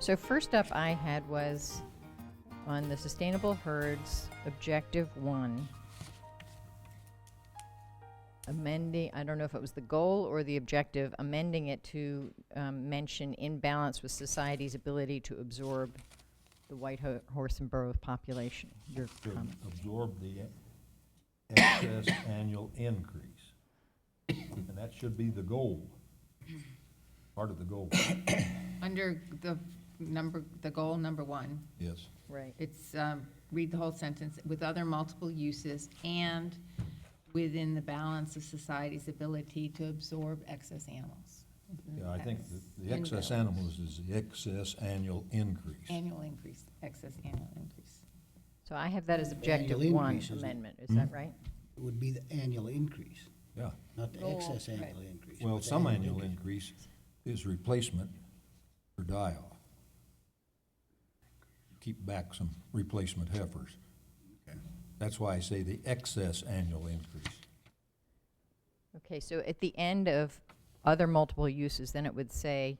So first up I had was on the Sustainable Herds, Objective 1, amending, I don't know if it was the goal or the objective, amending it to mention in balance with society's ability to absorb the white horse and burro population. Your To comment. absorb the excess annual increase. And that should be the goal, part of the goal. Under the goal number 1, Yes. Right. it's, read the whole sentence, with other multiple uses and within the balance of society's ability to absorb excess animals. Yeah, I think the In excess balance. animals is the excess annual increase. Annual increase, excess annual increase. So I have that as Objective Annual 1 increase, isn't it? amendment, is that right? It would be the annual increase, Yeah. not the Goal, excess right. annual increase. Well, but the some annual increase is replacement for die-off. Keep back some replacement heifers. Okay. That's why I say the excess annual increase. Okay, so at the end of other multiple uses, then it would say,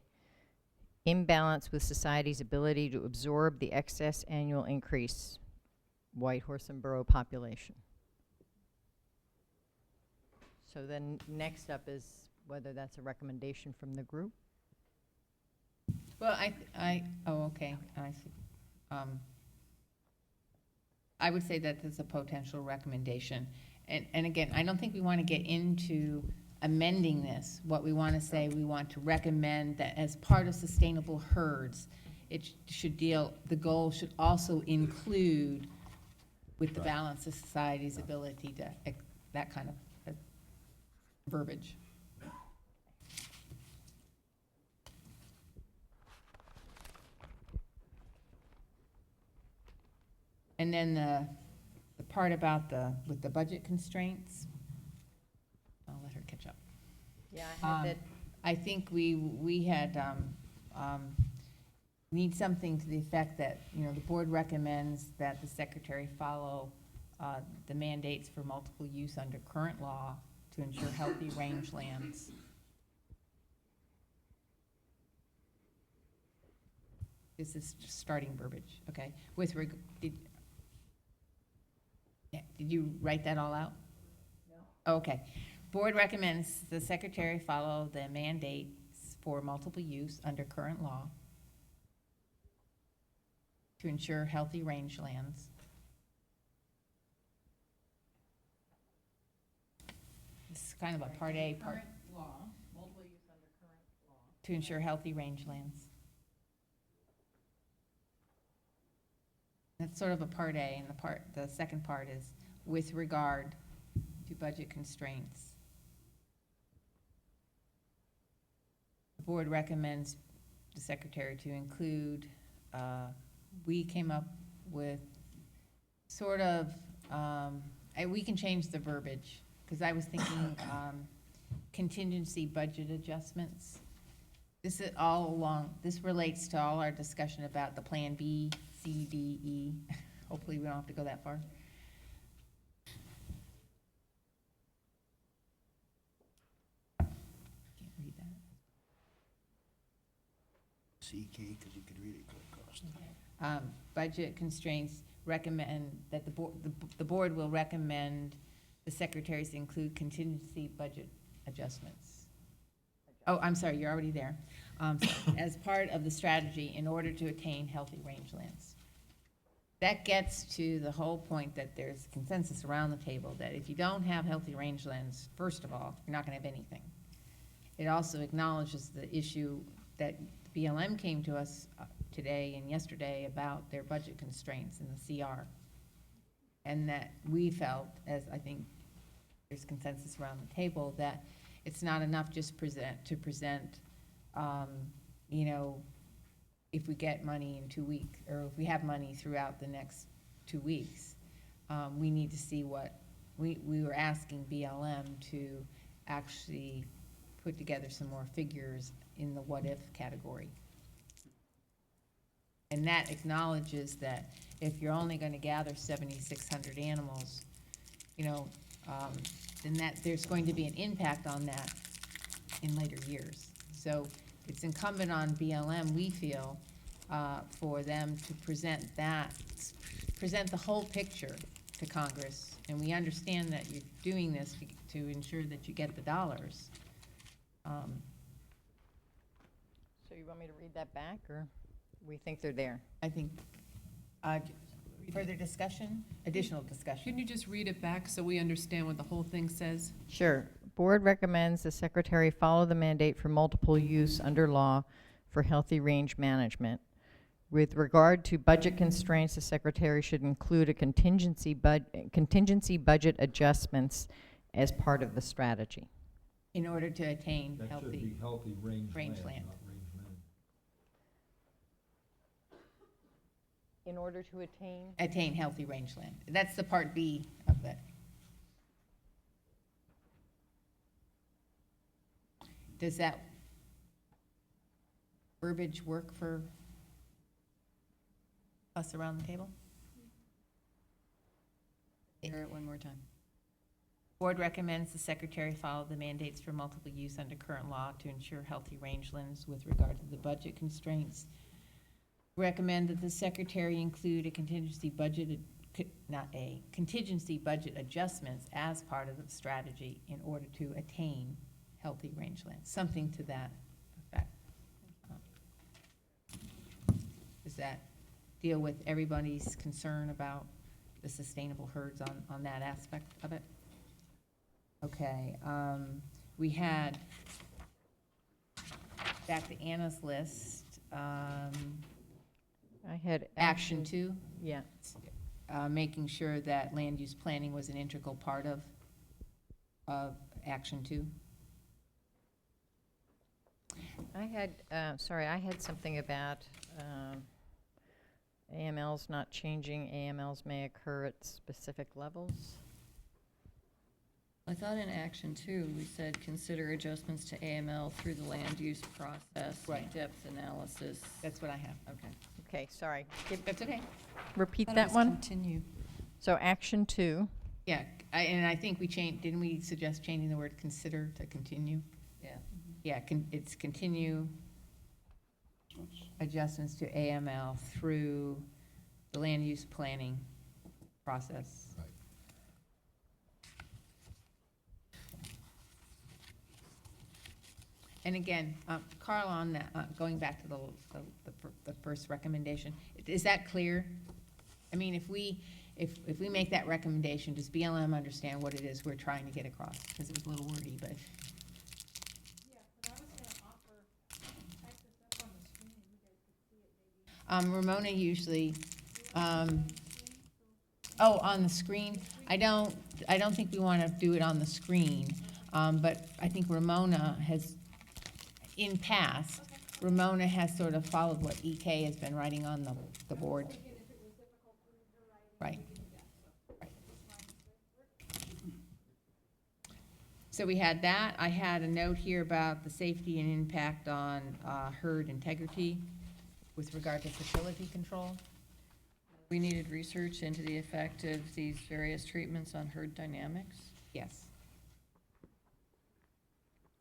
imbalance with society's ability to absorb the excess annual increase, white horse and burro population. So then next up is whether that's a recommendation from the group. Well, oh, okay, I see. I would say that there's a potential recommendation. And again, I don't think we want to get into amending this. What we want to say, we want to recommend that as part of sustainable herds, it should deal, the goal should also include with the Right. balance of society's ability to, that kind of verbiage. And then the part about with the budget constraints, I'll let her catch up. Yeah, I had that. I think we had, need something to the effect that, you know, the board recommends that the secretary follow the mandates for multiple use under current law to ensure healthy rangelands. This is just starting verbiage, okay? Did you write that all out? No. Okay. Board recommends the secretary follow the mandates for multiple use under current law to ensure healthy rangelands. This is kind of a part A, part. Current law, multiple use under current law. To ensure healthy rangelands. That's sort of a part A, and the second part is with regard to budget constraints. The board recommends the secretary to include, we came up with sort of, we can change the verbiage, because I was thinking contingency budget adjustments. This is all along, this relates to all our discussion about the Plan B, C, D, E. Hopefully we don't have to go that far. Can't read that. CK, because you could read it quick cost. Budget constraints recommend that the board will recommend the secretaries include contingency budget adjustments. Oh, I'm sorry, you're already there. As part of the strategy in order to attain healthy rangelands. That gets to the whole point that there's consensus around the table that if you don't have healthy rangelands, first of all, you're not gonna have anything. It also acknowledges the issue that BLM came to us today and yesterday about their budget constraints in the CR. And that we felt, as I think there's consensus around the table, that it's not enough just to present, you know, if we get money in 2 weeks, or if we have money throughout the next 2 weeks. We need to see what, we were asking BLM to actually put together some more figures in the what-if category. And that acknowledges that if you're only gonna gather 7,600 animals, you know, then there's going to be an impact on that in later years. So it's incumbent on BLM, we feel, for them to present the whole picture to Congress. And we understand that you're doing this to ensure that you get the dollars. So you want me to read that back, or we think they're there? I think, further discussion, additional discussion. Can you just read it back so we understand what the whole thing says? Sure. Board recommends the secretary follow the mandate for multiple use under law for healthy range management. With regard to budget constraints, the secretary should include a contingency budget adjustments as part of the strategy. In order to attain That should healthy, be healthy range range land, land. not range management. In order to attain? healthy rangeland. That's the part B of that. Does that verbiage work for us around the table? Hear it one more time. Board recommends the secretary follow the mandates for multiple use under current law to ensure healthy rangelands with regard to the budget constraints. Recommend that the secretary include a contingency budget, contingency budget adjustments as part of the strategy in order to attain healthy rangelands, something to that effect. Does that deal with everybody's concern about the sustainable herds on that aspect of it? Okay, we had, back to Anna's list, I had action two, Yeah. making sure that land use planning was an integral part of action two. I had, sorry, I had something about AMLs not changing. AMLs may occur at specific levels. I thought in action two, we said consider adjustments to AML through the land use process. Right. Depth analysis. That's what I have. Okay. Okay, sorry. That's okay. Repeat Thought it that was one. Continue. So action 2. Yeah, and I think we changed, didn't we suggest changing the word consider to continue? Yeah. Yeah, it's continue adjustments to AML through the land use planning process. Right. And again, Carl, on that, going back to the first recommendation, is that clear? I mean, if we make that recommendation, does BLM understand what it is we're trying to get across? Because it was a little wordy, but. Ramona usually, on the screen, I don't think we want to do it on the screen, but I think Ramona has, in past, Ramona has sort of followed what EK has been writing on the board. Right. So we had that. I had a note here about the safety and impact on herd integrity with regard to fertility control. We needed research into the effect of these various treatments on herd dynamics. Yes.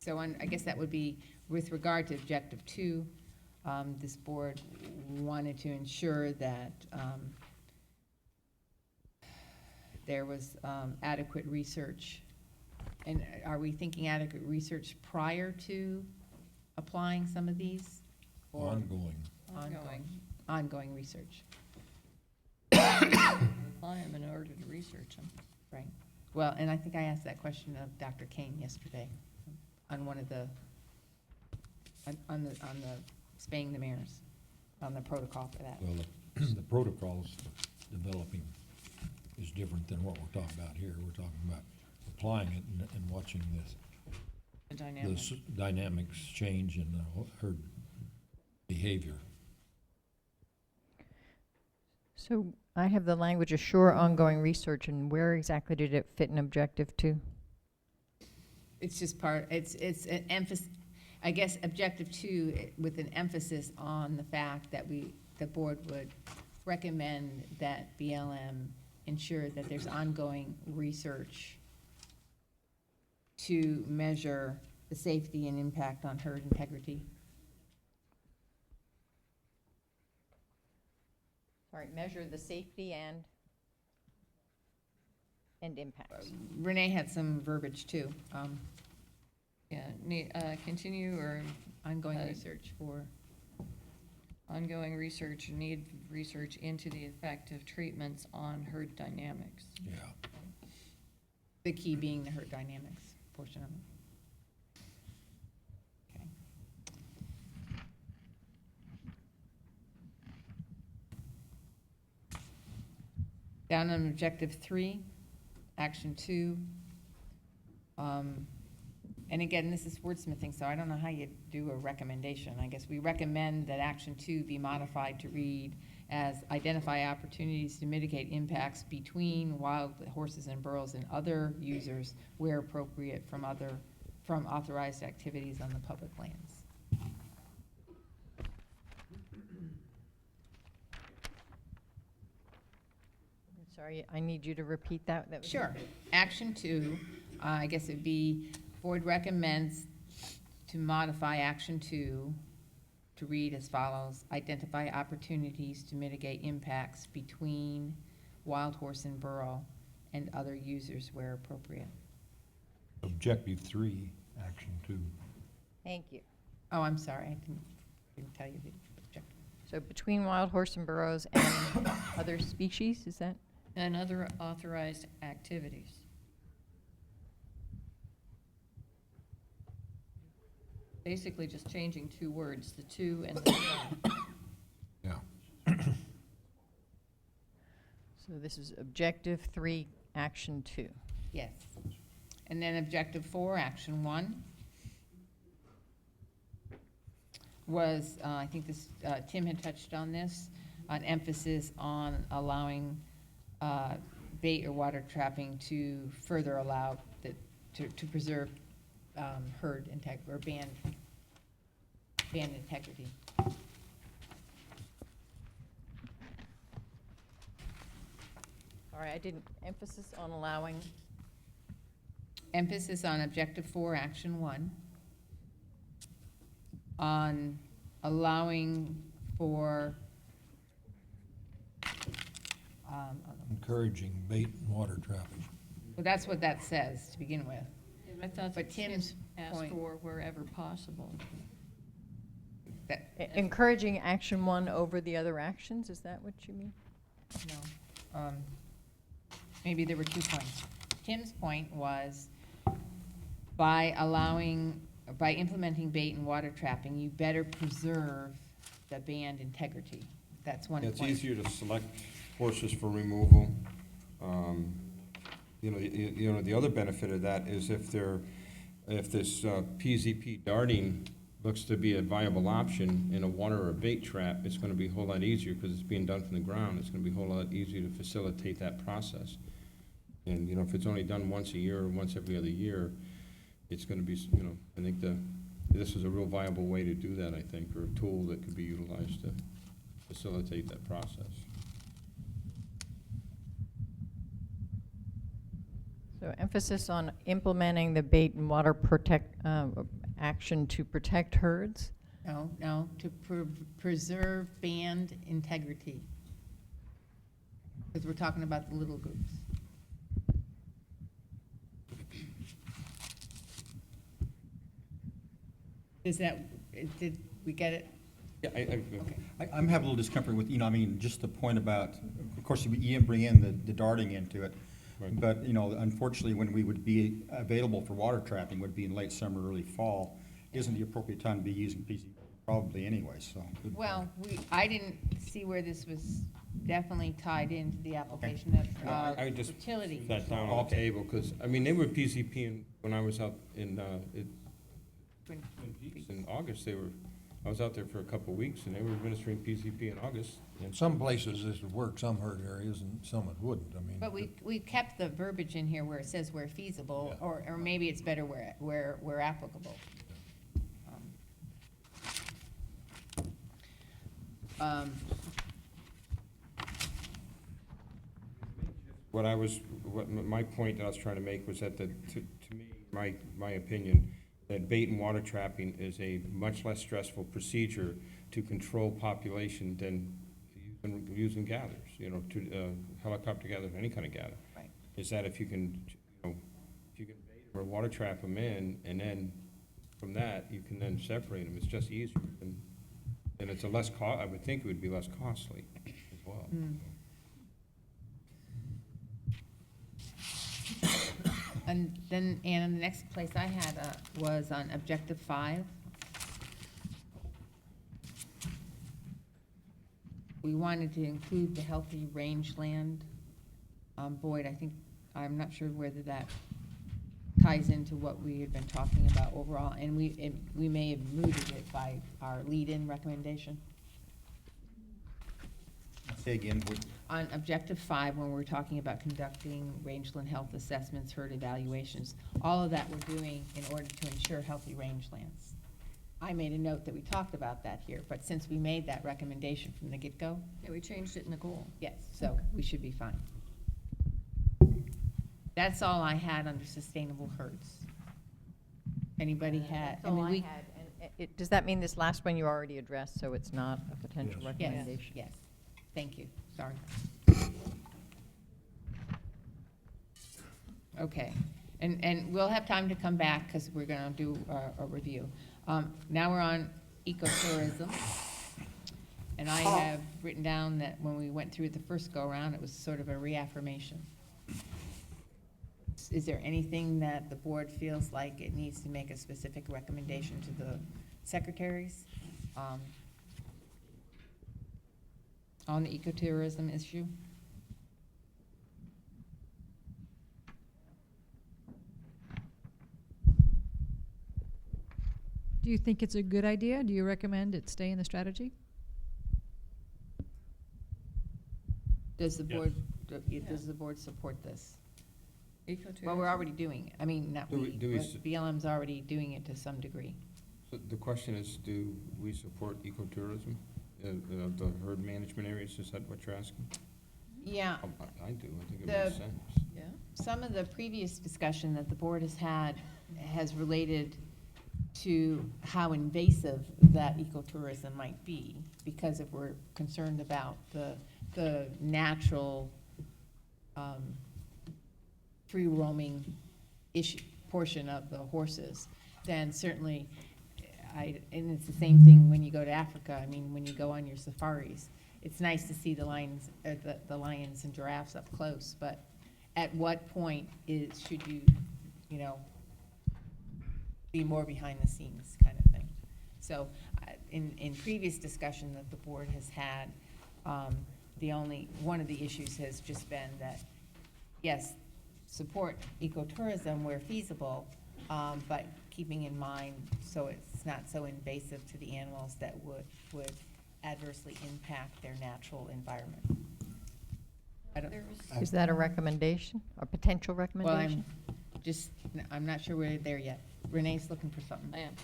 So I guess that would be with regard to objective 2, this board wanted to ensure that there was adequate research. And are we thinking adequate research prior to applying some of these? Or ongoing research, Apply them in order to research them. right? Well, and I think I asked that question of Dr. Kane yesterday on one of the, on the spaying the mares, on the protocol for that. Well, the protocols developing is different than what we're talking about here. We're talking about applying it and watching The the dynamic. dynamics change in the herd behavior. So I have the language assure ongoing research, and where exactly did it fit in objective 2? It's just part, it's an emphasis, I guess, objective 2 with an emphasis on the fact that the board would recommend that BLM ensure that there's ongoing research to measure the safety and impact on herd integrity. Sorry, measure the safety and impacts. Renee had some verbiage too. Yeah, continue or Ongoing Uh, research for, ongoing research, need research into the effect of treatments on herd dynamics. Yeah. the key being the herd dynamics portion of it. Okay. Down on objective 3, action 2. And again, this is wordsmithing, so I don't know how you do a recommendation. I guess we recommend that action 2 be modified to read as identify opportunities to mitigate impacts between wild horses and burros and other users where appropriate from authorized activities on the public lands. Sorry, I need you to repeat that. That was- Sure. Action 2, I guess it'd be, board recommends to modify action 2 to read as follows: identify opportunities to mitigate impacts between wild horse and burro and other users where appropriate. Objective 3, action 2. Thank you. Oh, I'm sorry, I didn't tell you the objective. So between wild horse and burros and other species, is that? And other authorized activities. Basically just changing 2 words, the 2 and the 1. Yeah. So this is objective 3, action 2. Yes. And then objective 4, action 1, was, I think this, Tim had touched on this, an emphasis on allowing bait or water trapping to further allow to preserve herd integrity, or band integrity. All right, I didn't, emphasis on allowing, Emphasis on objective 4, action 1, on allowing for, Encouraging bait and water trapping. well, that's what that says to begin with. I thought But that Tim's Tim asked point- for wherever possible. That, encouraging action 1 over the other actions, is that what you mean? no, maybe there were 2 points. Tim's point was, by implementing bait and water trapping, you better preserve the band integrity. That's one point. It's easier to select horses for removal. You know, the other benefit of that is if this PZP darting looks to be a viable option in a water or a bait trap, it's gonna be a whole lot easier, because it's being done from the ground. It's gonna be a whole lot easier to facilitate that process. And, you know, if it's only done once a year or once every other year, it's gonna be, you know, I think this is a real viable way to do that, I think, or a tool that could be utilized to facilitate that process. So emphasis on implementing the bait and water action to protect herds? No, to preserve band integrity. Because we're talking about the little groups. Did we get it? Yeah, Okay. I'm having a little discomfort with, I mean, just the point about, of course, you bring in the darting into it. Right. But, unfortunately, when we would be available for water trapping would be in late summer, early fall. Isn't the appropriate time to be using PZ probably anyway, so. Well, I didn't see where this was definitely tied into the application of I just utility. sat down on the table, because, I mean, they were PCP when I was out in August. I was out there for a couple of weeks, and they were administering PCP in August. In some places, this would work, some herd areas, and some it wouldn't, I mean. But we kept the verbiage in here where it says where feasible, Yeah. or maybe it's better where applicable. What my point that I was trying to make was that to me, my opinion, that bait and water trapping is a much less stressful procedure to control population than using gathers, to helicopter gathers, any kind of gather. Right. Is that if you can, if you can bait 'em or water trap them in, and then from that, you can then separate them, it's just easier, and it's a less I would think it would be less costly as well. And then, Anna, the next place I had was on objective 5. We wanted to include the healthy rangeland. Boyd, I'm not sure whether that ties into what we had been talking about overall, and we may have mooted it by our lead-in recommendation. Say again, On objective 5, when we're talking about conducting rangeland health assessments, herd evaluations, all of that we're doing in order to ensure healthy rangelands. I made a note that we talked about that here, but since we made that recommendation from the get-go, Yeah, we changed it in the goal. yes, so we should be fine. That's all I had under sustainable herds. Anybody had? That's all I had. And does that mean this last one you already addressed, so it's not a potential Yes. Yes, recommendation? yes, thank you, sorry. Okay, and we'll have time to come back, because we're gonna do a review. Now we're on ecotourism, and I have written down that when we went through it the first go-around, it was sort of a reaffirmation. Is there anything that the board feels like it needs to make a specific recommendation to the secretaries on the ecotourism issue? Do you think it's a good idea? Do you recommend it stay in the strategy? Does the board, does the board support this? Ecotourism. Well, we're already doing it. I mean, not Do we- we, do we but s- BLM's already doing it to some degree. So the question is, do we support ecotourism, the herd management areas, is that what you're asking? Yeah, I do, I think it The- makes sense. Yeah. some of the previous discussion that the board has had has related to how invasive that ecotourism might be, because if we're concerned about the natural free roaming issue, portion of the horses, then certainly, and it's the same thing when you go to Africa. I mean, when you go on your safaris, it's nice to see the lions and giraffes up close, but at what point should you, be more behind the scenes kind of thing? So, in previous discussion that the board has had, one of the issues has just been that, yes, support ecotourism where feasible, but keeping in mind so it's not so invasive to the animals that would adversely impact their natural environment. There was- Is that a recommendation, a potential Well, recommendation? I'm not sure we're there yet. Renee's looking for something. I am.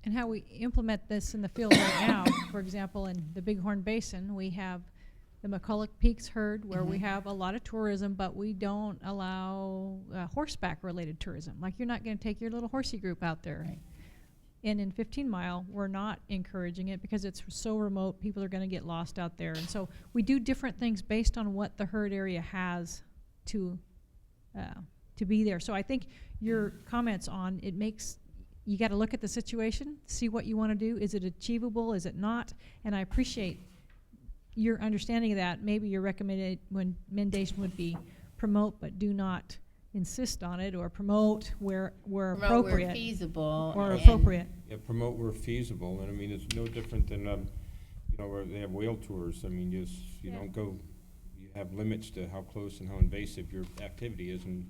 And how we implement this in the field right now, for example, in the Bighorn Basin, we have the McCulloch Peaks herd where we have a lot of tourism, but we don't allow horseback-related tourism. Like, you're not going to take your little horsey group out there. Right. And in 15 Mile, we're not encouraging it because it's so remote, people are going to get lost out there. And so we do different things based on what the herd area has to be there. So I think your comments on it makes, you got to look at the situation, see what you want to do. Is it achievable? Is it not? And I appreciate your understanding of that. Maybe your recommendation would be promote, but do not insist on it, or promote where Promote where appropriate. feasible. Or and- appropriate. Yeah, promote where feasible, and I mean, it's no different than, where they have whale tours. I mean, you Yeah. don't go, you have limits to how close and how invasive your activity is in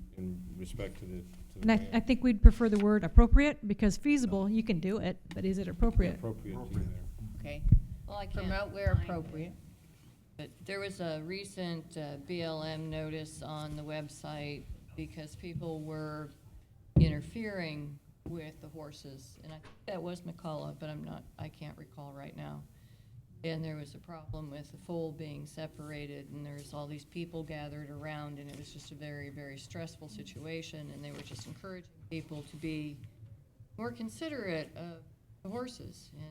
respect to the And I land. think we'd prefer the word appropriate, because feasible, you can do it, but is it appropriate? Appropriate to there. Okay, Well, I can't promote where find it. appropriate. But there was a recent BLM notice on the website because people were interfering with the horses. And I think that was McCullough, but I can't recall right now. And there was a problem with the foal being separated, and there's all these people gathered around, and it was just a very, very stressful situation, and they were just encouraging people to be more considerate of the horses. And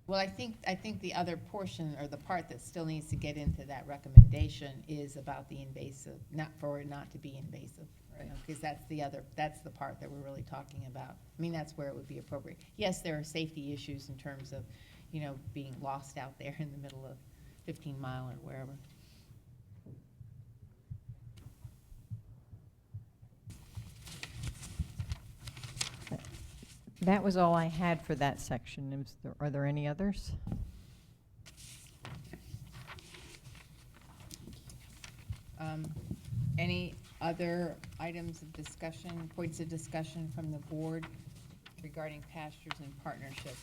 Well, I think the other portion, or the part that still needs to get into that recommendation is about the invasive, not for it not to be invasive. Right. Because that's the part that we're really talking about. I mean, that's where it would be appropriate. Yes, there are safety issues in terms of, being lost out there in the middle of 15 Mile or wherever. That was all I had for that section. Are there any others? Any other items of discussion, points of discussion from the board regarding pastures and partnership?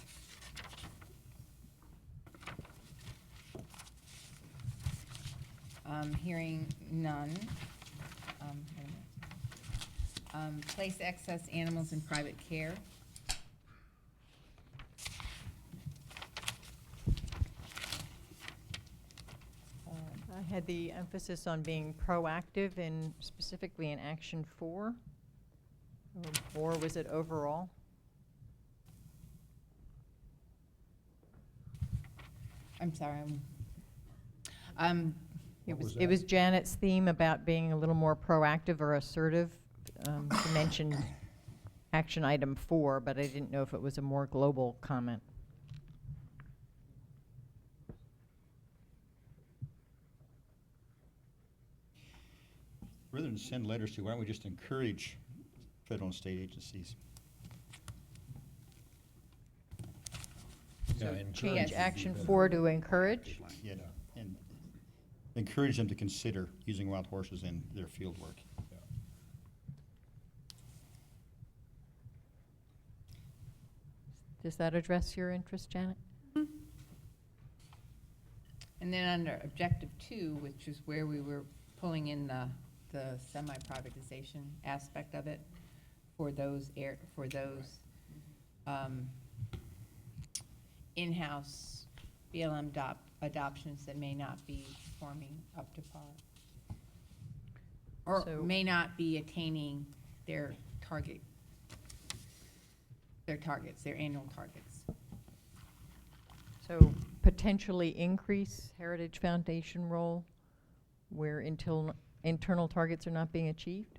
Hearing none. Wait a minute. Place excess animals in private care. I had the emphasis on being proactive and specifically in action 4. Or was it overall? I'm sorry. It was Janet's theme about being a little more proactive or assertive. She mentioned action item 4, but I didn't know if it was a more global comment. Rather than send letters to, why don't we just encourage federal and state agencies? Yeah, Change encourage action would be 4 to encourage. Yeah, and encourage them to consider using wild horses in their field work. Does that address your interest, Janet? And then under objective 2, which is where we were pulling in the semi-privatization aspect of it for those in-house BLM adoptions that may not be performing up to par, or So- may not be attaining their annual targets. So potentially increase Heritage Foundation role where internal targets are not being achieved?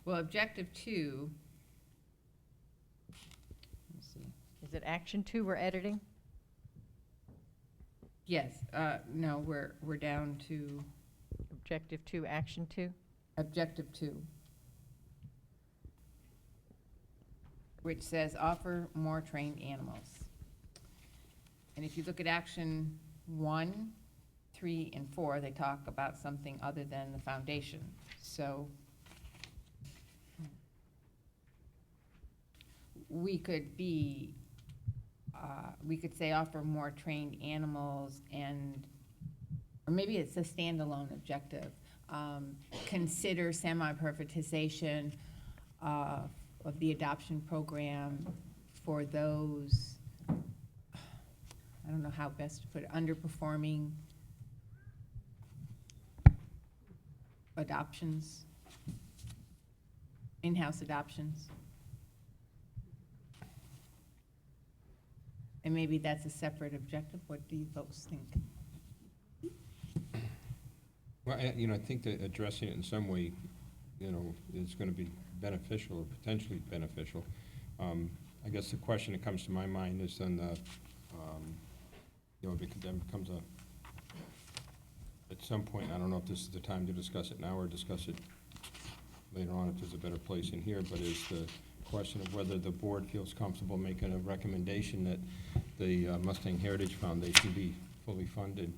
Well, objective 2, let me see. Is it action 2 we're editing? Yes, no, we're down to Objective 2, action 2? objective 2, which says offer more trained animals. And if you look at action 1, 3, and 4, they talk about something other than the foundation. So we could say offer more trained animals, or maybe it's a standalone objective. Consider semi-privatization of the adoption program for those, I don't know how best to put it, underperforming adoptions, in-house adoptions. And maybe that's a separate objective. What do you folks think? Well, I think that addressing it in some way, is going to be beneficial or potentially beneficial. I guess the question that comes to my mind is then then becomes at some point, I don't know if this is the time to discuss it now or discuss it later on if there's a better place in here, but is the question of whether the board feels comfortable making a recommendation that the Mustang Heritage Foundation be fully funded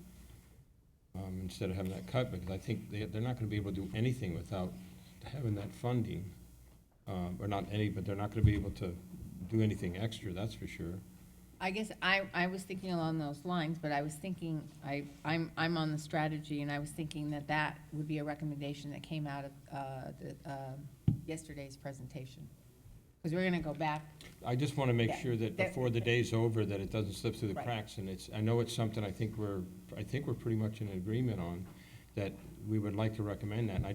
instead of having that cut, because I think they're not going to be able to do anything without having that funding, or not any, but they're not going to be able to do anything extra, that's for sure. I guess I was thinking along those lines, but I was thinking, I'm on the strategy, and I was thinking that would be a recommendation that came out of yesterday's presentation. Because we're gonna go back. I just want to make Yeah, sure that that- before the day's over, that it doesn't slip through the Right. cracks, and I know it's something I think we're pretty much in agreement on, that we would like to recommend that, and I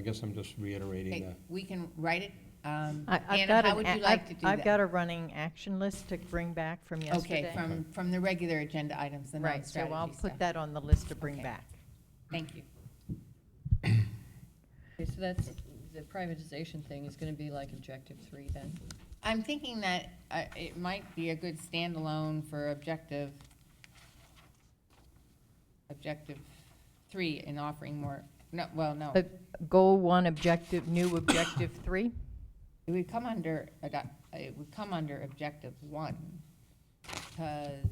guess I'm just reiterating Okay, that. we can write it I've Anna, got how an would a- you like to do that? I've got a running action list to bring back from yesterday. Okay, from the regular agenda items, the Right, so I'll non-strategy put stuff. that on the list to bring Okay. back. Thank you. Okay, so that's, the privatization thing is gonna be like objective 3 then? I'm thinking that it might be a good standalone for objective 3 in offering more, no, well, no. Goal 1, objective, new objective 3? It would come under, it would come under objective 1, because,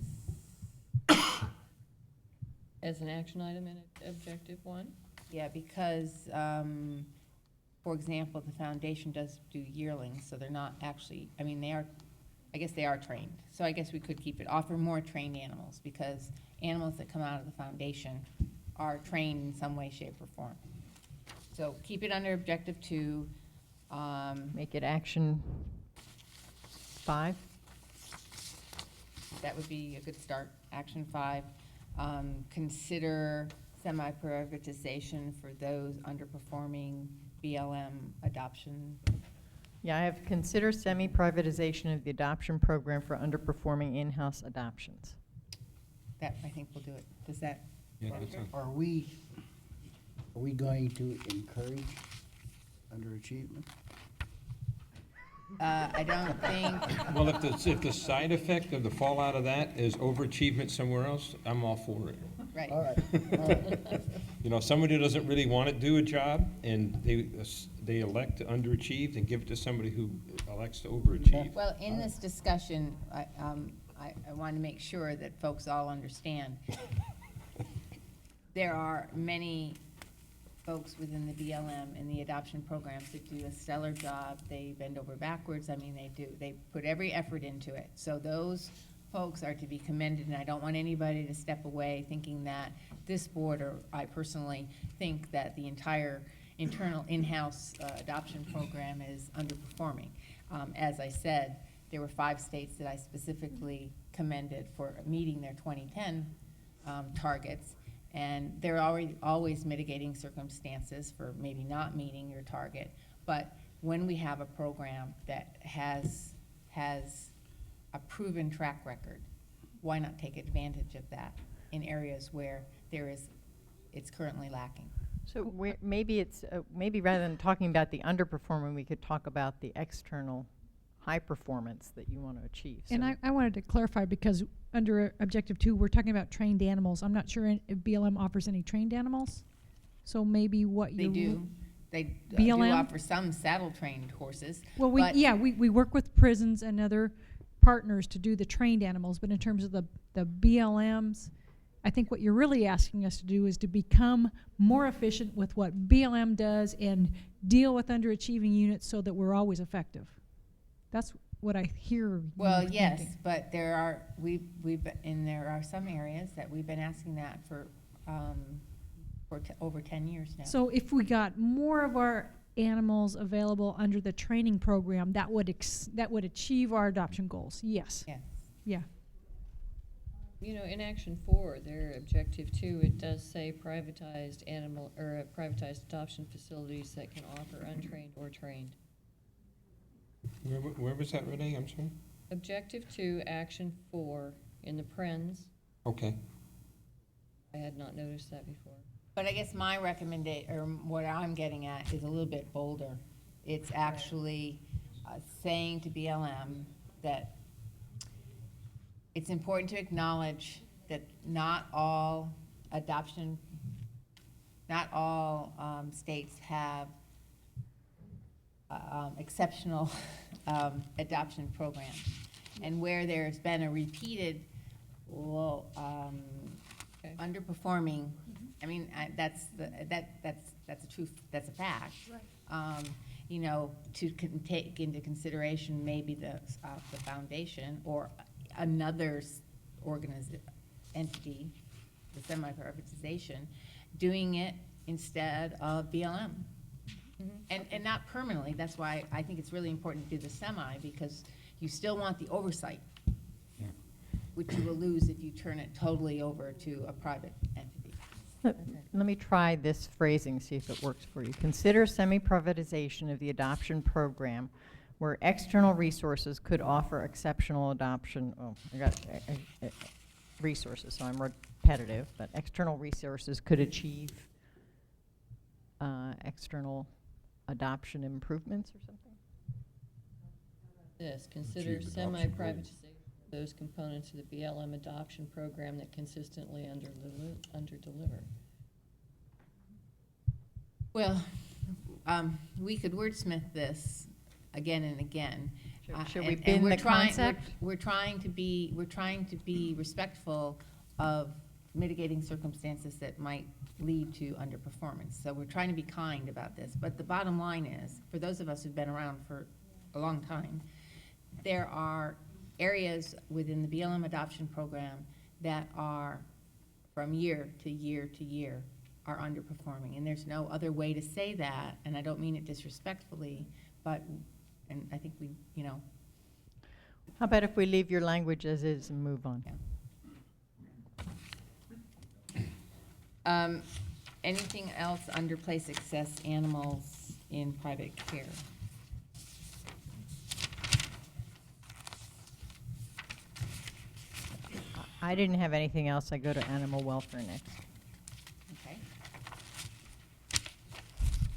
As an action item in objective 1? yeah, because, for example, the foundation does do yearlings, so they're not actually, I mean, I guess they are trained. So I guess we could keep it, offer more trained animals, because animals that come out of the foundation are trained in some way, shape, or form. So keep it under objective 2. Make it action 5? That would be a good start. Action 5, consider semi-privatization for those underperforming BLM adoption. Yeah, I have consider semi-privatization of the adoption program for underperforming in-house adoptions. That, I think, will do it. Does that? Yeah, that sounds- Are we going to encourage underachievement? I don't think, Well, if the side effect of the fallout of that is overachievement somewhere else, I'm all for it. right. All right. You know, somebody who doesn't really want to do a job and they elect to underachieve and give it to somebody who elects to overachieve. Well, in this discussion, I want to make sure that folks all understand. There are many folks within the BLM and the adoption programs that do a stellar job. They bend over backwards. I mean, they put every effort into it. So those folks are to be commended, and I don't want anybody to step away thinking that this board, or I personally think that the entire internal in-house adoption program is underperforming. As I said, there were 5 states that I specifically commended for meeting their 2010 targets. And there are always mitigating circumstances for maybe not meeting your target. But when we have a program that has a proven track record, why not take advantage of that in areas where it's currently lacking? So maybe maybe rather than talking about the underperforming, we could talk about the external high performance that you want to achieve. And So I wanted to clarify, because under objective 2, we're talking about trained animals. I'm not sure if BLM offers any trained animals. So maybe what They you do. They do BLM? offer some saddle-trained horses. Well, but- we work with prisons and other partners to do the trained animals, but in terms of the BLMs, I think what you're really asking us to do is to become more efficient with what BLM does and deal with underachieving units so that we're always effective. That's what I hear. you Well, yes, thinking. but there are some areas that we've been asking that for over 10 years now. So if we got more of our animals available under the training program, that would achieve our adoption goals. Yes. Yes. Yeah. You know, in action 4, their objective 2, it does say privatized privatized adoption facilities that can offer untrained or trained. Where was that, Renee? I'm sorry? Objective 2, action 4, in the Prens. Okay. I had not noticed that before. But I guess my recommendation, or what I'm getting at, is a little bit bolder. It's actually saying to BLM that it's important to acknowledge that not all states have exceptional adoption programs. And where there's been a repeated underperforming, I mean, that's a truth, that's a fact. You know, to take into consideration maybe the foundation or another entity, the semi-privatization, doing it instead of BLM. And not permanently. That's why I think it's really important to do the semi, because you still want the oversight, which you will lose if you turn it totally over to a private entity. Let me try this phrasing, see if it works for you. Consider semi-privatization of the adoption program where external resources could offer exceptional adoption. Oh, I got resources, so I'm repetitive, but external resources could achieve external adoption improvements or something? This, consider Achieve adoption semi-privatization of those components of the BLM adoption program that consistently underdeliver. Well, we could wordsmith this again and again. Should we And bin we're the trying- concept? We're trying to be respectful of mitigating circumstances that might lead to underperformance. So we're trying to be kind about this. But the bottom line is, for those of us who've been around for a long time, there are areas within the BLM adoption program that are, from year to year to year, are underperforming. And there's no other way to say that, and I don't mean it disrespectfully, but, and I think we, you know, How about if we leave your language as is and move on? anything else under place access animals in private care? I didn't have anything else. I go to animal welfare next. Okay.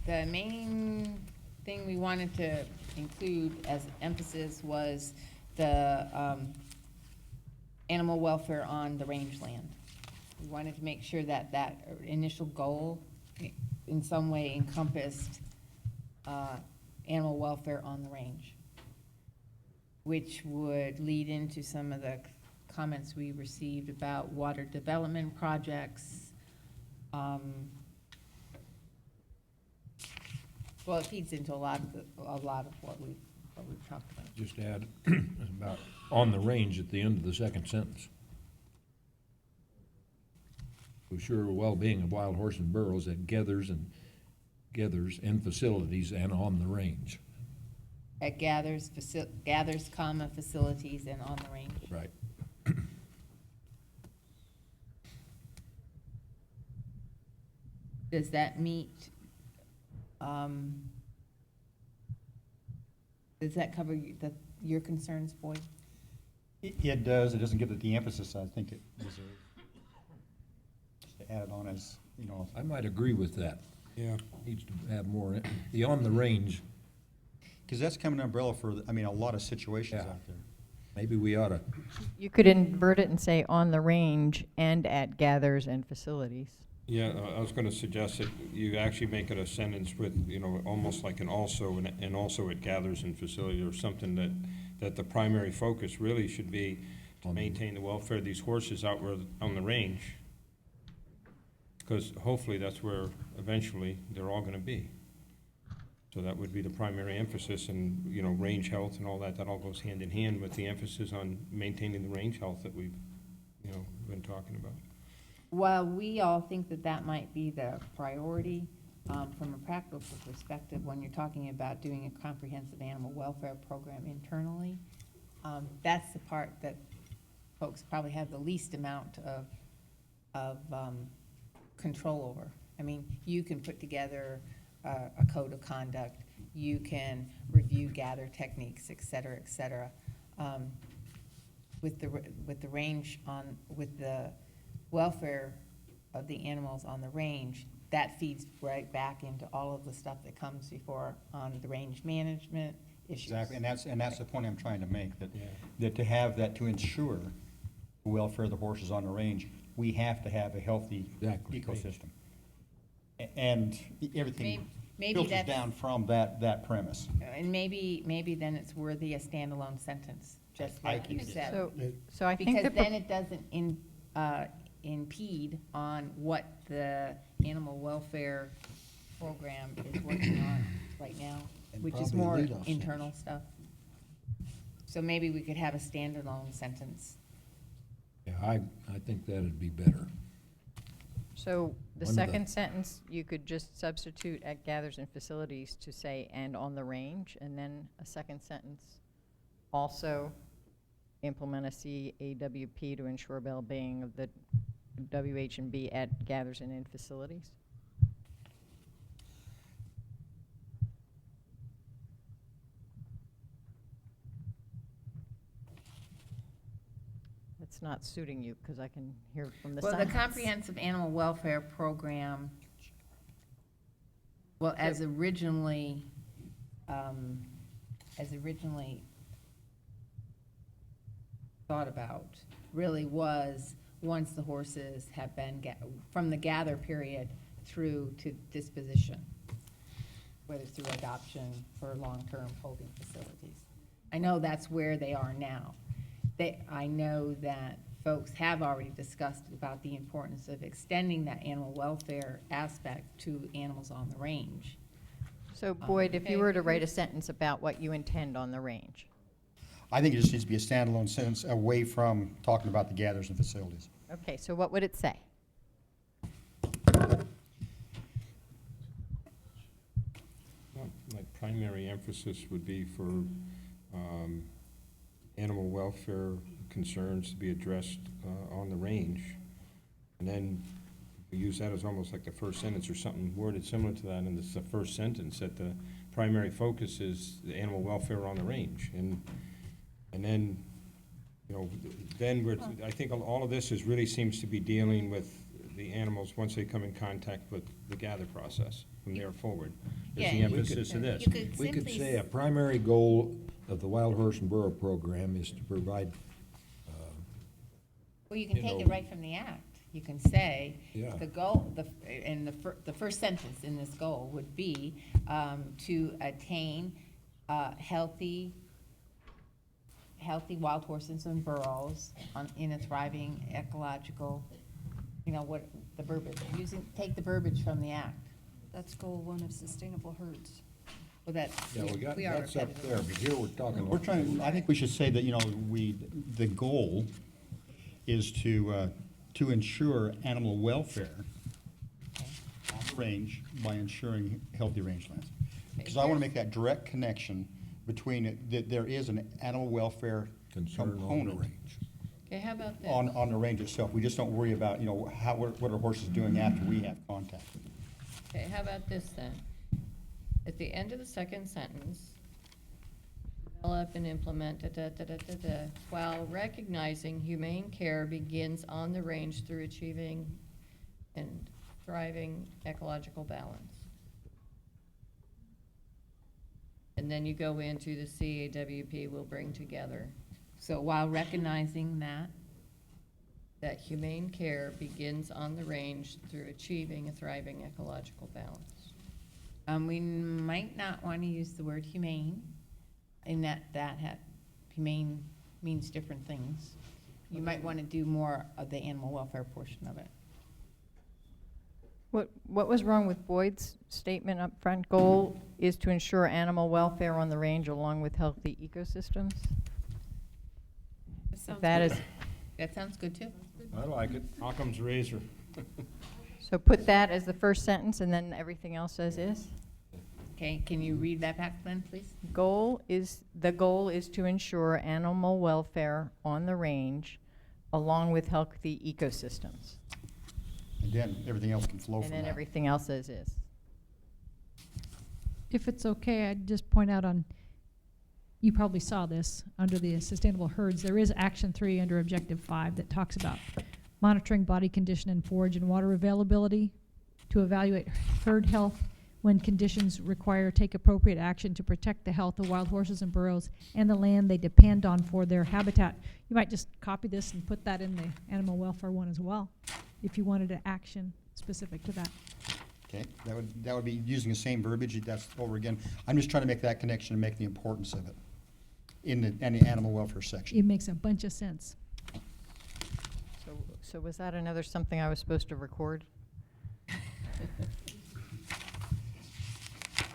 The main thing we wanted to include as emphasis was the animal welfare on the rangeland. We wanted to make sure that that initial goal in some way encompassed animal welfare on the range, which would lead into some of the comments we received about water development projects. Well, it feeds into a lot of what we've talked about. Just add about on the range at the end of the second sentence. To assure well-being of wild horse and burros at gathers and facilities and on the range. At gathers, comma, facilities, and on the range. Right. Does that meet, does that cover your concerns, Boyd? It does, it doesn't give it the emphasis I think it deserves. Just to add it on as, you know. I might agree with that. Yeah. Needs to have more, the on the range, Because that's kind of an umbrella for, I mean, a lot of situations Yeah. out there. maybe we ought to, You could invert it and say on the range and at gathers and facilities. Yeah, I was gonna suggest that you actually make it a sentence with, you know, almost like an also, and also it gathers in facility, or something that the primary focus really should be to maintain the welfare of these horses out where, on the range. Because hopefully that's where eventually they're all gonna be. So that would be the primary emphasis, and, you know, range health and all that, that all goes hand in hand with the emphasis on maintaining the range health that we've, you know, been talking about. While we all think that that might be the priority, from a practical perspective, when you're talking about doing a comprehensive animal welfare program internally, that's the part that folks probably have the least amount of control over. I mean, you can put together a code of conduct, you can review gather techniques, et cetera, et cetera. With the range on, with the welfare of the animals on the range, that feeds right back into all of the stuff that comes before on the range management issues. Exactly, and that's the point I'm trying to make, that, Yeah. that to have that, to ensure the welfare of the horses on the range, we have to have a healthy Exactly. ecosystem. And everything Maybe filters that's, down from that premise. and maybe then it's worthy a standalone sentence, just I like you think so. said. So I think Because the then it doesn't impede on what the animal welfare program is working on right now, And which is probably more lead-off internal stuff. So maybe we could have a standalone sentence. yeah, I think that'd be better. So the One of the- second sentence, you could just substitute at gathers and facilities to say and on the range, and then a second sentence, also implement a CAWP to ensure well-being of the WH&B at gathers and in facilities? It's not suiting you, because I can hear from the Well, the silence. comprehensive animal welfare program, well, as originally thought about, really was once the horses have been, from the gather period through to disposition, whether through adoption for long-term holding facilities. I know that's where they are now. I know that folks have already discussed about the importance of extending that animal welfare aspect to animals on the range. So Boyd, if you Okay. were to write a sentence about what you intend on the range. I think it just needs to be a standalone sentence away from talking about the gathers and facilities. Okay, so what would it say? My primary emphasis would be for animal welfare concerns to be addressed on the range. And then we use that as almost like the first sentence or something worded similar to that, and it's the first sentence, that the primary focus is the animal welfare on the range. And then, you know, then we're, I think all of this is really seems to be dealing with the animals once they come in contact with the gather process from there forward. Is the Yeah, emphasis of this. You could We could simply say a primary goal of the Wild Horse and Burro program is to provide, Well, you can you take know- it right from the act. You can say, Yeah. the goal, the first sentence in this goal would be to attain healthy wild horses and burros in a thriving ecological, you know, what, the verbiage, take the verbiage from the act. That's goal 1 of sustainable herds. Well, that, yeah, we are that's up repetitive. there, but here we're talking. We're trying, I think we should say that, you know, the goal is to ensure animal welfare on the range by ensuring healthy rangelands. Because I want to make that direct connection between it, that there is an animal welfare Concern on the component range. Okay, how about this? on the range itself. We just don't worry about, you know, what are horses doing after we have contact. Okay, how about this then? At the end of the second sentence, develop and implement, while recognizing humane care begins on the range through achieving and thriving ecological balance. And then you go into the CAWP will bring together So while recognizing that humane care begins on the range through achieving a thriving ecological balance. we might not want to use the word humane, in that humane means different things. You might want to do more of the animal welfare portion of it. What was wrong with Boyd's statement up front? Goal is to ensure animal welfare on the range along with healthy ecosystems? That is, That sounds good too. I like it. Occam's razor. so put that as the first sentence and then everything else as is? Okay, can you read that back then, please? The goal is to ensure animal welfare on the range along with healthy ecosystems. And then everything else can flow And from then that. everything else as is. If it's okay, I'd just point out you probably saw this, under the sustainable herds, there is action 3 under objective 5 that talks about monitoring body condition and forage and water availability to evaluate herd health when conditions require, take appropriate action to protect the health of wild horses and burros and the land they depend on for their habitat. You might just copy this and put that in the animal welfare one as well, if you wanted an action specific to that. Okay, that would be using the same verbiage, that's over again. I'm just trying to make that connection and make the importance of it in the animal welfare section. It makes a bunch of sense. So was that another something I was supposed to record?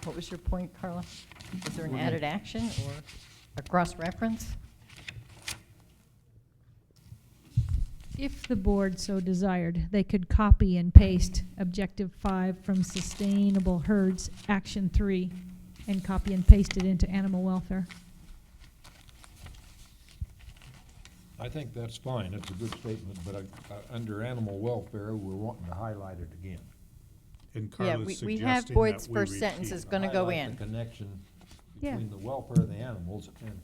What was your point, Carla? Was there an added action or a cross-reference? If the board so desired, they could copy and paste objective 5 from sustainable herds, action 3, and copy and paste it into animal welfare. I think that's fine, it's a good statement, but under animal welfare, we're wanting to highlight it again. And Yeah, Carla's we have suggesting Boyd's that we first repeat sentence is it. gonna go Highlight in. the connection Yeah. between the welfare of the animals and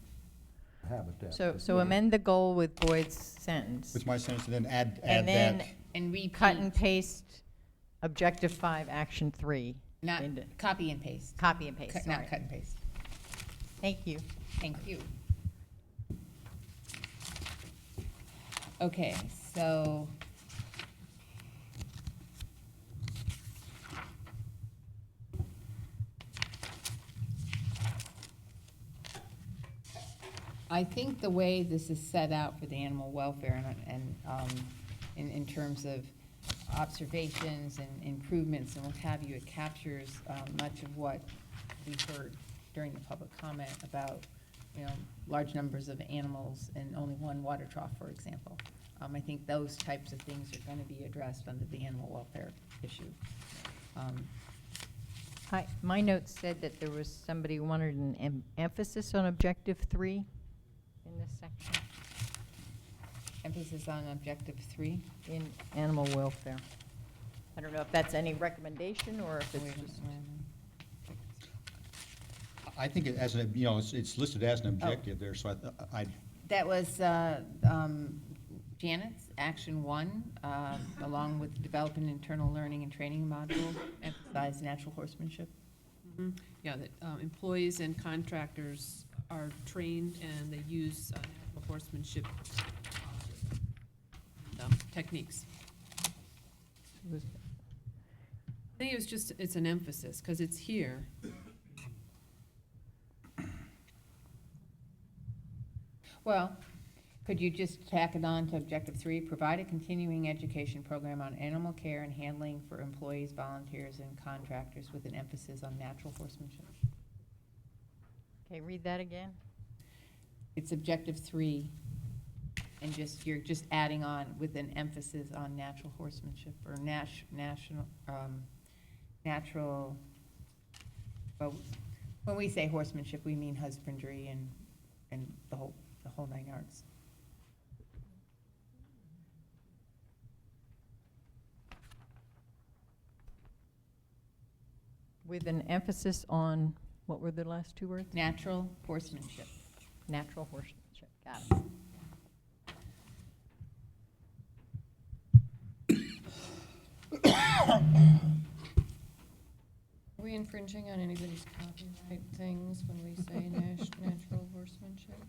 habitat. So amend the goal with Boyd's sentence. With my sentence, and then add And then that. And repeat. cut and paste objective 5, action 3. Not into- copy and paste. Copy and paste, sorry. Not cut and paste. Thank you. Thank you. Okay, so. I think the way this is set out for the animal welfare and, in terms of observations and improvements and what have you, it captures, much of what we heard during the public comment about, large numbers of animals and only one water trough, for example. I think those types of things are gonna be addressed under the animal welfare issue. My notes said that there was somebody who wanted an emphasis on objective 3 in this section, Emphasis on objective 3. in animal welfare. I don't know if that's any recommendation or if it's just, I think it as an, it's listed as an objective there, so I, That was Janet's action 1, along with developing internal learning and training module, emphasize natural horsemanship. Yeah, that employees and contractors are trained and they use natural horsemanship techniques. I think it was just, it's an emphasis, because it's here. Well, could you just tack it on to objective 3, provide a continuing education program on animal care and handling for employees, volunteers, and contractors with an emphasis on natural horsemanship? okay, read that again. It's objective 3, and you're just adding on with an emphasis on natural horsemanship, or natural, well, when we say horsemanship, we mean husbandry and the whole 9 yards. With an emphasis on, what were the last 2 words? Natural horsemanship. Natural horsemanship, got it. Are we infringing on anybody's copyright things when we say natural horsemanship?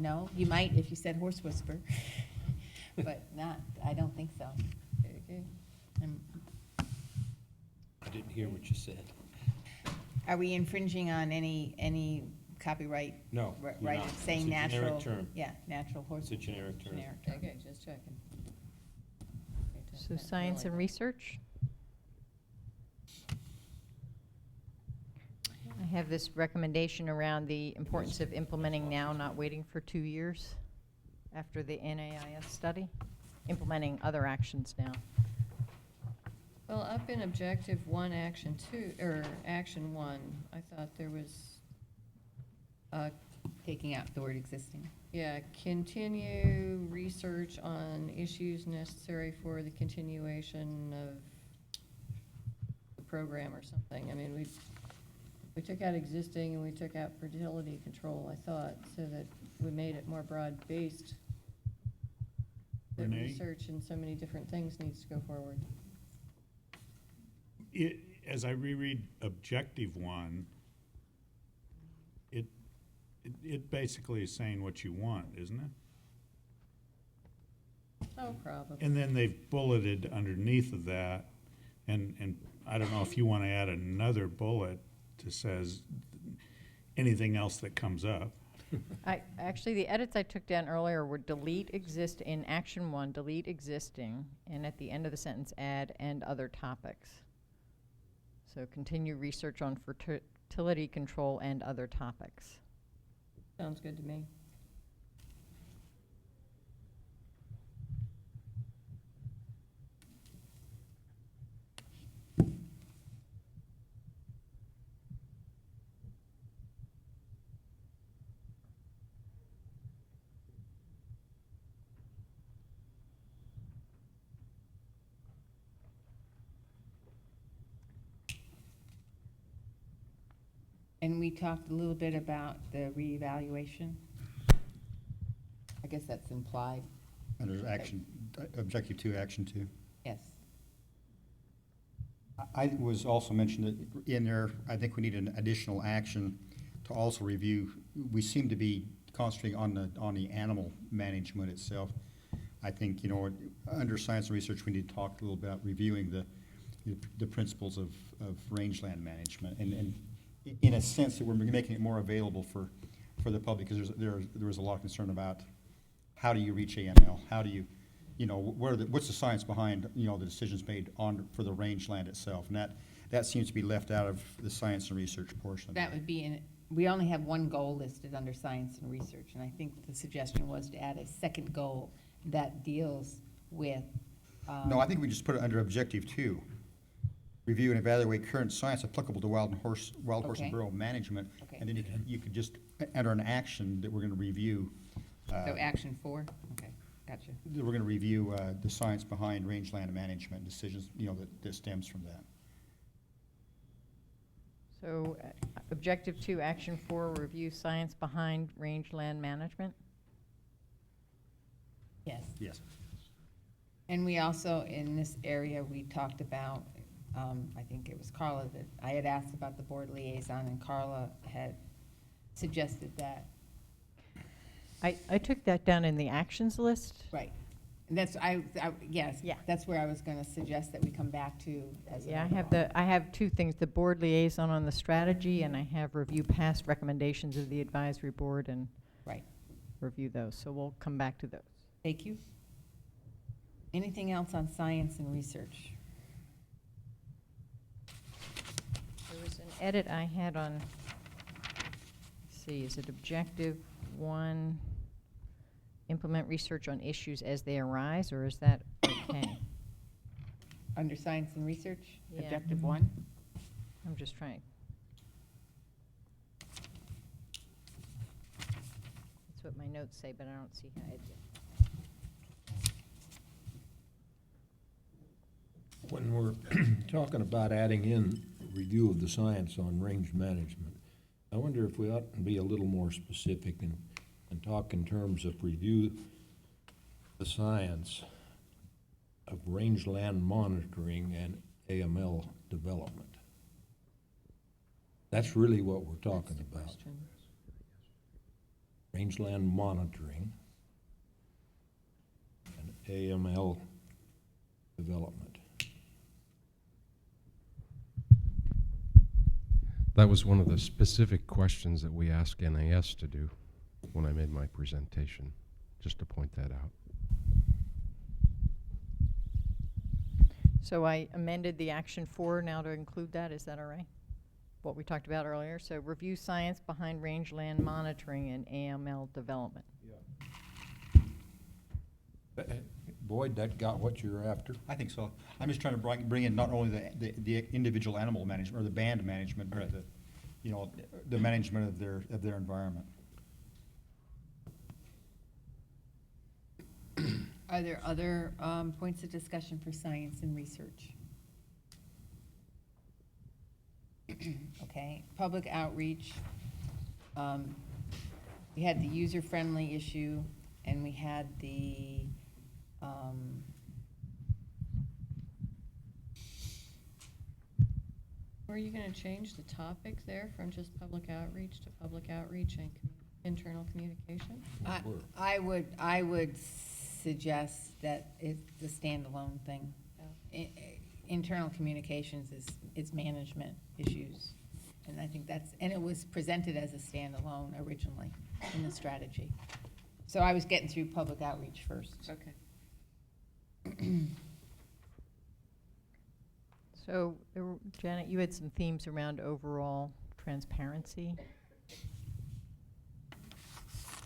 No, you might if you said horse whisper, but not, I don't think so. Okay. I didn't hear what you said. Are we infringing on any copyright? No, Right, you're not. saying It's a generic natural. term. Yeah, natural horse. It's a generic term. Okay, just checking. So science and research? I have this recommendation around the importance of implementing now, not waiting for 2 years after the NAIS study, implementing other actions now. Well, up in objective 1, action 2, or action 1, I thought there was, Taking out the word existing. yeah, continue research on issues necessary for the continuation of the program or something. I mean, we took out existing and we took out fertility control, I thought, so that we made it more broad-based. That Renee? research in so many different things needs to go forward. As I reread objective 1, it basically is saying what you want, isn't it? Oh, probably. And then they've bulleted underneath of that, and I don't know if you want to add another bullet that says anything else that comes up. Actually, the edits I took down earlier were delete exist, in action 1, delete existing, and at the end of the sentence, add and other topics. So continue research on fertility control and other topics. Sounds good to me. And we talked a little bit about the reevaluation. I guess that's implied, Under action, objective 2, action 2. yes. I was also mentioned that in there, I think we need an additional action to also review. We seem to be concentrating on the animal management itself. I think, under science and research, we need to talk a little about reviewing the principles of rangeland management. And in a sense that we're making it more available for the public, because there was a lot of concern about how do you reach AML? How do you, what's the science behind, the decisions made for the rangeland itself? And that seems to be left out of the science and research portion of That would be we only have one goal listed under science and research, and I think the suggestion was to add a second goal that deals with. No, I think we just put it under objective 2. Review and evaluate current science applicable to wild horse Okay. and burro management. Okay. And then you could just enter an action that we're gonna review. So action 4, okay, gotcha. We're gonna review, the science behind rangeland management decisions, that stems from that. So, objective 2, action 4, review science behind rangeland management. Yes. Yes. And we also, in this area, we talked about, I think it was Carla, that I had asked about the board liaison, and Carla had suggested that. I took that down in the actions list. Right. And that's, yes. Yeah. That's where I was gonna suggest that we come back to as. Yeah, I have 2 things, the board liaison on the strategy, and I have review past recommendations of the advisory board and Right. review those. So we'll come back to those. Thank you. Anything else on science and research? There was an edit I had on, let's see, is it objective 1, implement research on issues as they arise, or is that okay? Under science and research, Yeah. objective 1? I'm just trying. That's what my notes say, but I don't see how it. When we're talking about adding in review of the science on range management, I wonder if we ought to be a little more specific and talk in terms of review the science of rangeland monitoring and AML development. That's really what we're talking about. Rangeland monitoring and AML development. That was one of the specific questions that we asked NAS to do when I made my presentation, just to point that out. So I amended the action 4 now to include that, is that all right? What we talked about earlier, so review science behind rangeland monitoring and AML development. Boyd, that got what you're after? I think so. I'm just trying to bring in not only the individual animal management or the band management, but the management of their environment. Are there other points of discussion for science and research? Okay, public outreach. We had the user-friendly issue, and we had the, Were you gonna change the topic there from just public outreach to public outreach and internal communication? I would suggest that it's a standalone thing. Internal communications is management issues. And I think and it was presented as a standalone originally in the strategy. So I was getting through public outreach first. Okay. So, Janet, you had some themes around overall transparency.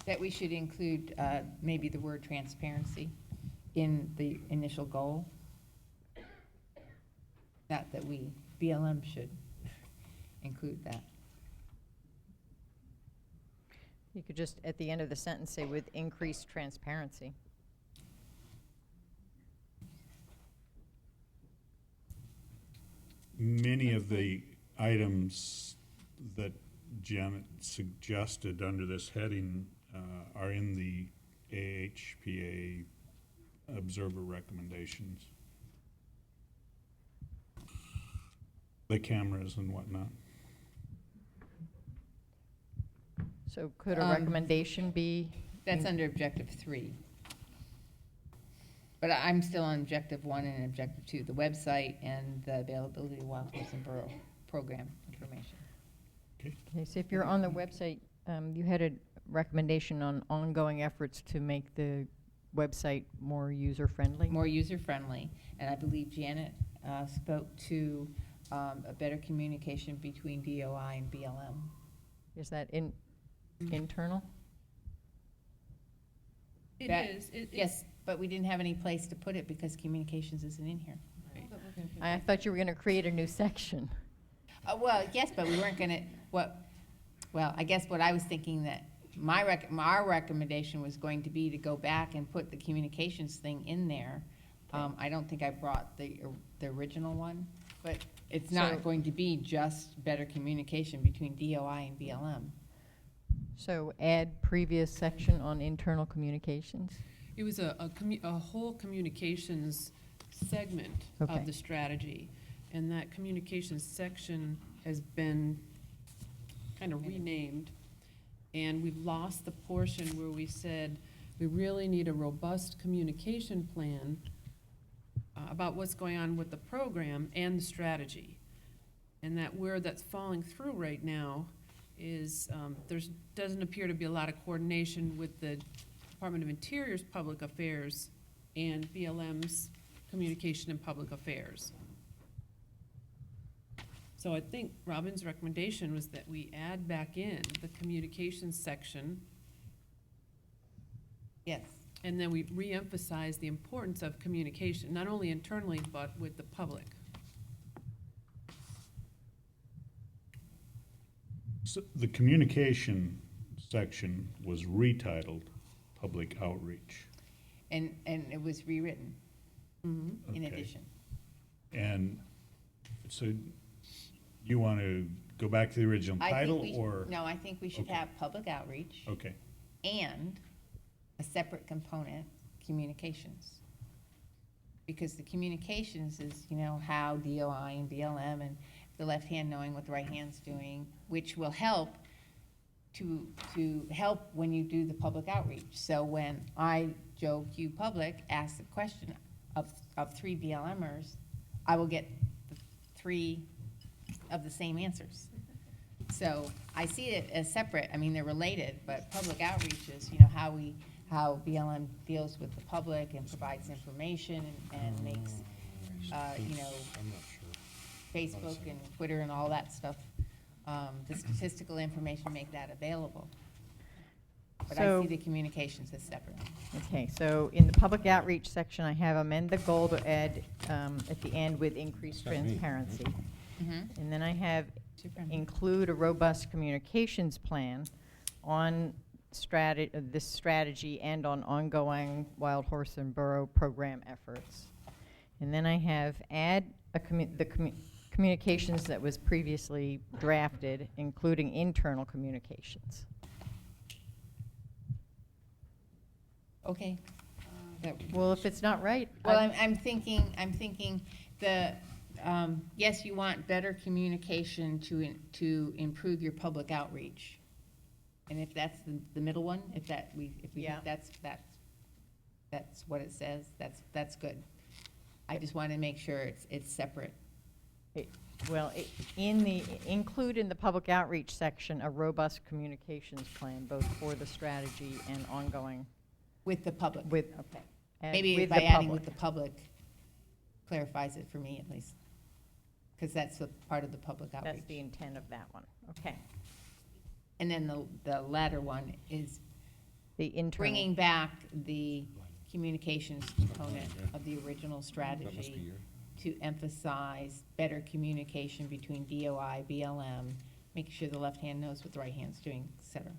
That we should include maybe the word transparency in the initial goal. Not that BLM should include that. You could just, at the end of the sentence, say with increased transparency. Many of the items that Janet suggested under this heading are in the AHPA observer recommendations. The cameras and whatnot. So could a Um, recommendation be? That's under objective 3. But I'm still on objective 1 and objective 2, the website and the availability of wild horse and burro program information. Okay, so if you're on the website, you had a recommendation on ongoing efforts to make the website more user-friendly? More user-friendly, and I believe Janet spoke to a better communication between DOI and BLM. Is that internal? It That- is. Yes, but we didn't have any place to put it because communications isn't in here. I thought you were going to create a new section. Well, yes, but we weren't gonna, well, I guess what I was thinking that our recommendation was going to be to go back and put the communications thing in there. I don't think I brought the original one, but it's So- not going to be just better communication between DOI and BLM. So add previous section on internal communications? It was a whole communications segment Okay. of the strategy. And that communications section has been kind of renamed. And we've lost the portion where we said, we really need a robust communication plan about what's going on with the program and the strategy. And that where that's falling through right now is, doesn't appear to be a lot of coordination with the Department of Interior's Public Affairs and BLM's Communication and Public Affairs. So I think Robin's recommendation was that we add back in the communications section, Yes. and then we reemphasize the importance of communication, not only internally, but with the public. So the communication section was retitled Public Outreach. And it was rewritten in Okay. addition. And so you want to go back to the original I think title we or? No, I think we should Okay. have public outreach Okay, and a separate component, communications. Because the communications is, how DOI and BLM and the left hand knowing what the right hand's doing, which will help to help when you do the public outreach. So when I, Joe Q Public, ask the question of 3 BLMers, I will get 3 of the same answers. So I see it as separate. I mean, they're related, but public outreach is, how BLM deals with the public and provides information and makes, Facebook and Twitter and all that stuff, the statistical information, make that available. But I So- see the communications as separate. Okay, so in the public outreach section, I have amend the goal to add at the end with increased transparency. Mhm. And then I have Super. include a robust communications plan on this strategy and on ongoing wild horse and burro program efforts. And then I have add communications that was previously drafted, including internal communications. Okay. Well, if it's not right, Well, I'm thinking yes, you want better communication to improve your public outreach. And if that's the middle one, if we Yeah. think that's what it says, that's good. I just want to make sure it's separate. include in the public outreach section a robust communications plan, both for the strategy and ongoing With the public. okay. And Maybe with by the adding public. with the public clarifies it for me at least. Because that's a part of the public outreach. That's the intent of that one, okay. And then the latter one is The internal. bringing back the communications component of the original That must be strategy your. to emphasize better communication between DOI, BLM, making sure the left hand knows what the right hand's doing, et cetera.